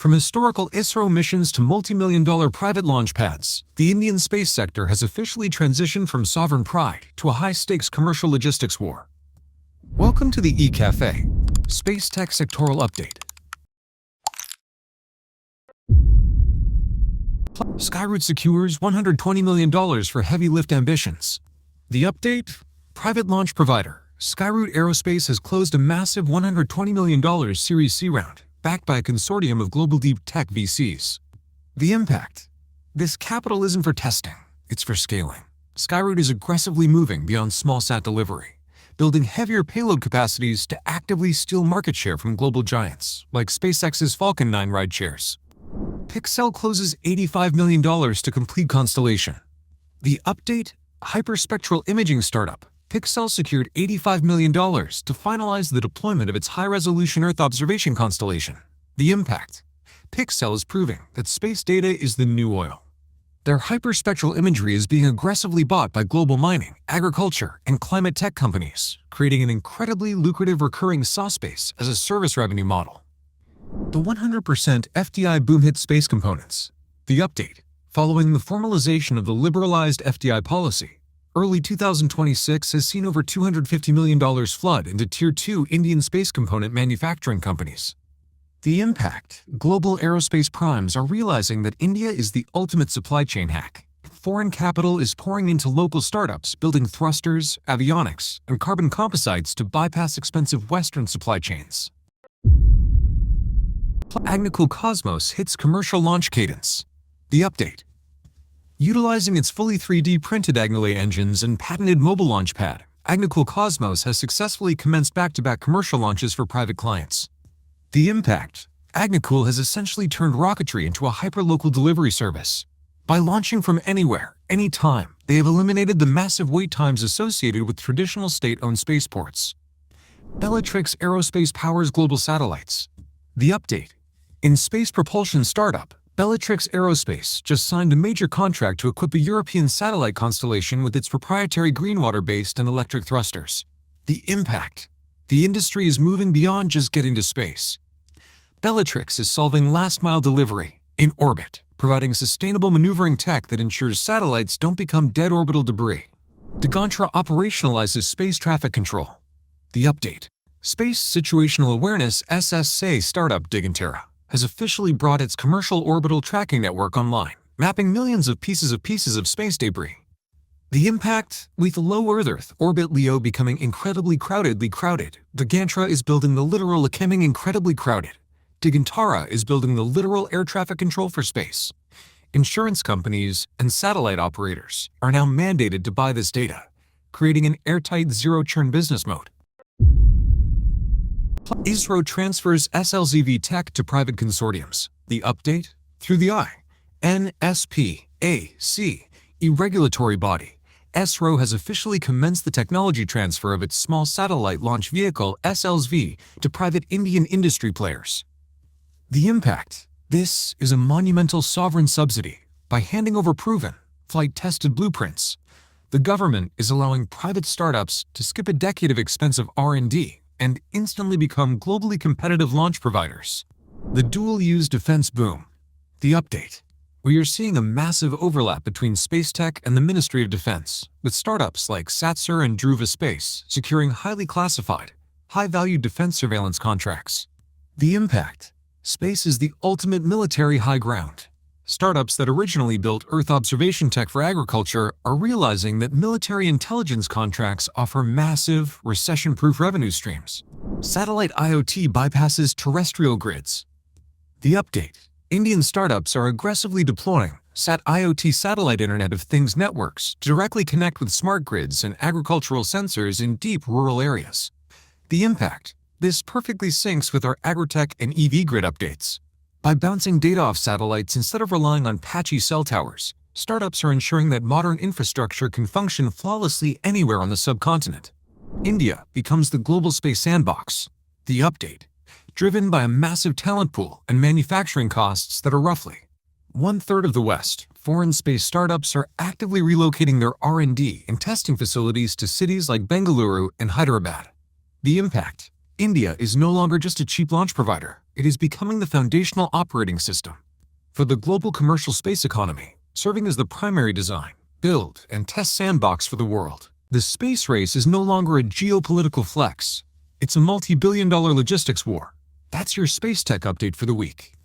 From historical ISRO missions to multi-million-dollar private launch pads, the Indian space sector has officially transitioned from sovereign pride to a high-stakes commercial logistics war. Welcome to the E-Cafe SpaceTech Sectoral Update. Skyroot secures $120 million for heavy lift ambitions. The update? Private launch provider Skyroot Aerospace has closed a massive $120 million Series C round, backed by a consortium of global deep tech VCs. The impact? This capital isn't for testing, it's for scaling. Skyroot is aggressively moving beyond small sat delivery, building heavier payload capacities to actively steal market share from global giants, like SpaceX's Falcon 9 rideshares. Pixxel closes $85 million to complete constellation. The update? Hyperspectral imaging startup Pixxel secured $85 million to finalize the deployment of its high-resolution Earth observation constellation. The impact? Pixxel is proving that space data is the new oil. Their hyperspectral imagery is being aggressively bought by global mining, agriculture, and climate tech companies, creating an incredibly lucrative recurring SaaS base as a service revenue model. The 100% FDI boom hit space components. The update? Following the formalization of the liberalized FDI policy, early 2026 has seen over $250 million flood into Tier 2 Indian space component manufacturing companies. The impact? Global aerospace primes are realizing that India is the ultimate supply chain hack. Foreign capital is pouring into local startups building thrusters, avionics, and carbon composites to bypass expensive Western supply chains. Agnicool Cosmos hits commercial launch cadence. The update? Utilizing its fully 3D printed Agnole engines and patented mobile launch pad, Agnicool Cosmos has successfully commenced back-to-back commercial launches for private clients. The impact? Agnicool has essentially turned rocketry into a hyperlocal delivery service. By launching from anywhere, anytime, they have eliminated the massive wait times associated with traditional state-owned spaceports. Bellatrix Aerospace powers global satellites. The update? In space propulsion startup, Bellatrix Aerospace just signed a major contract to equip a European satellite constellation with its proprietary green-water-based and electric thrusters. The impact? The industry is moving beyond just getting to space. Bellatrix is solving last-mile delivery in orbit, providing sustainable maneuvering tech that ensures satellites don't become dead orbital debris. Digantara operationalizes space traffic control. The update? Space Situational Awareness SSA startup Digantara has officially brought its commercial orbital tracking network online, mapping millions of pieces of space debris. The impact? With low Earth orbit LEO becoming incredibly crowded, Digantara is building the literal becoming incredibly crowded. Digantara is building the literal air traffic control for space. Insurance companies and satellite operators are now mandated to buy this data, creating an airtight zero-churn business mode. ISRO transfers SLZV tech to private consortiums. The update? Through the eye. NSPAC, a regulatory body. ISRO has officially commenced the technology transfer of its small satellite launch vehicle SLZV to private Indian industry players. The impact? This is a monumental sovereign subsidy. By handing over proven, flight-tested blueprints, the government is allowing private startups to skip a decade of expensive R&D and instantly become globally competitive launch providers. The dual-use defense boom. The update? We are seeing a massive overlap between space tech and the Ministry of Defense, with startups like Satsar and Dhruva Space securing highly classified, high-value defense surveillance contracts. The impact? Space is the ultimate military high ground. Startups that originally built Earth observation tech for agriculture are realizing that military intelligence contracts offer massive, recession-proof revenue streams. Satellite IoT bypasses terrestrial grids. The update? Indian startups are aggressively deploying IoT satellite Internet of Things networks to directly connect with smart grids and agricultural sensors in deep rural areas. The impact? This perfectly syncs with our agritech and EV grid updates. By bouncing data off satellites instead of relying on patchy cell towers, startups are ensuring that modern infrastructure can function flawlessly anywhere on the subcontinent. India becomes the global space sandbox. The update? Driven by a massive talent pool and manufacturing costs that are roughly 1/3 of the West, foreign space startups are actively relocating their R&D and testing facilities to cities like Bengaluru and Hyderabad. The impact? India is no longer just a cheap launch provider, it is becoming the foundational operating system for the global commercial space economy, serving as the primary design, build, and test sandbox for the world. The space race is no longer a geopolitical flex, it's a multi-billion-dollar logistics war. That's your space tech update for the week.